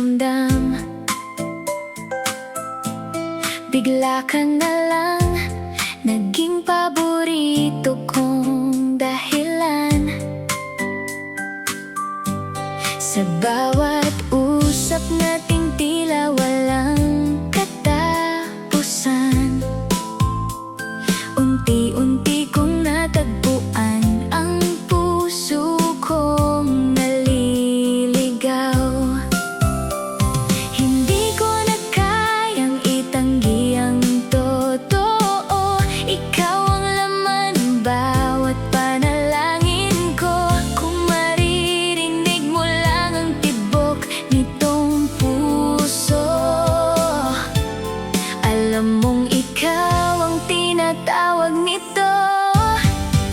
pakiramdam. Bigla ka na lang naging paborito kong dahilan. Sa bawat usap nating tila walang katapusan, unti-unti kong natagpuan ang puso kong naliligaw. Hindi ko na kayang itanggi ang totoo, ikaw ang laman ng bawat panalangin ko. Kung maririnig mo lang ang tibok nitong puso, alam mong ikaw ang tinatawag nito.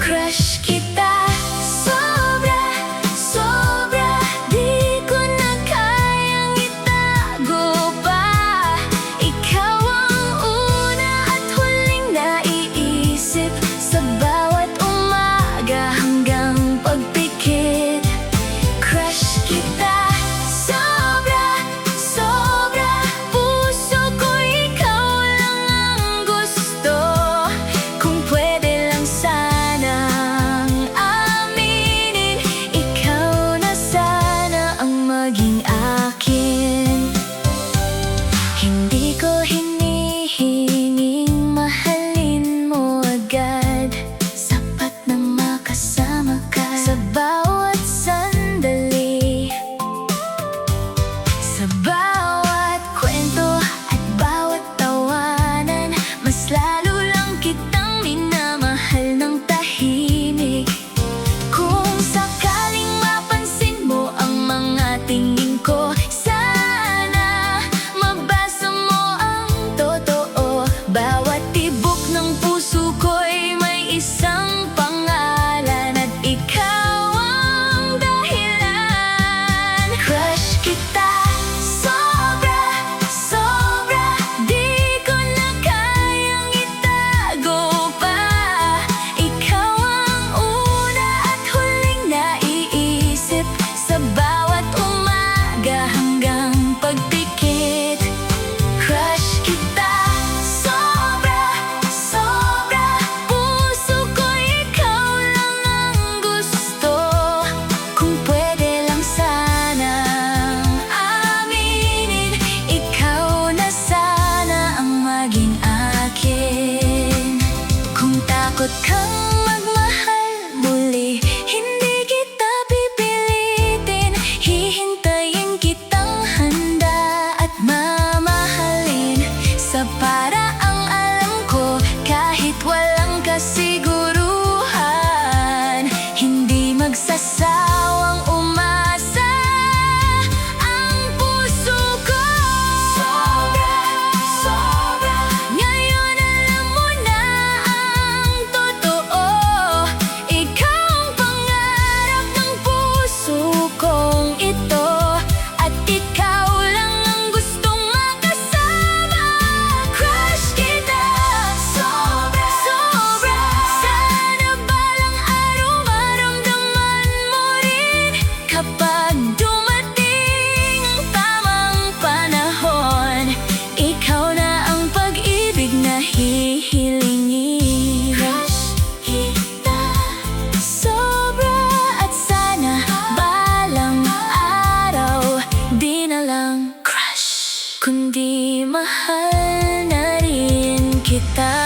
Crush kita, sobra, sobra, di ko na kayang itago pa. Ikaw ang una at huling naiisip sa bawat umaga hanggang pagpikit. Crush kita, sobra, sobra, puso ko ikaw lang ang gusto. Kung pwede lang sanang aminin, ikaw na sana ang maging akin. Hindi ko hinihinging mahalin mo agad, sapat na makasama ka sa bawat sandali, sa bawat kwento at bawat tawanan. Mas lalo lang kitang minamahal ng tahimik. Kung sakaling mapansin mo ang mga tingin ko, sana mabasa mo ang totoo. Bawat tibok ng puso ko'y may isang pangalan, at ikaw ang dahilan. Crush kita, sobra, sobra, di ko na kayang itago pa. Ikaw ang una at huling naiisip sa bawat umaga hanggang pagpikit. Crush kita, sobra, sobra, puso ko ikaw lang ang gusto. Kung pwede lang sanang aminin, ikaw na sana ang maging akin. Kung takot kang magmahal muli, hindi kita pipilitin. Hihintayin kitang handa at mamahalin sa paraang alam ko, kahit walang kasiguruhan. Hindi magsasawang umasa ang puso ko. Sobra, sobra, ngayon alam mo na ang totoo. Ikaw ang pangarap ng puso kong ito, at ikaw lang ang gustong makasama. Crush kita, sobra, sobra, sana balang araw maramdaman mo rin. Kapag dumating ang tamang panahon, ikaw na ang pag-ibig na hihilingin. Crush kita, sobra, at sana balang araw di na lang crush, kundi mahal na rin kita.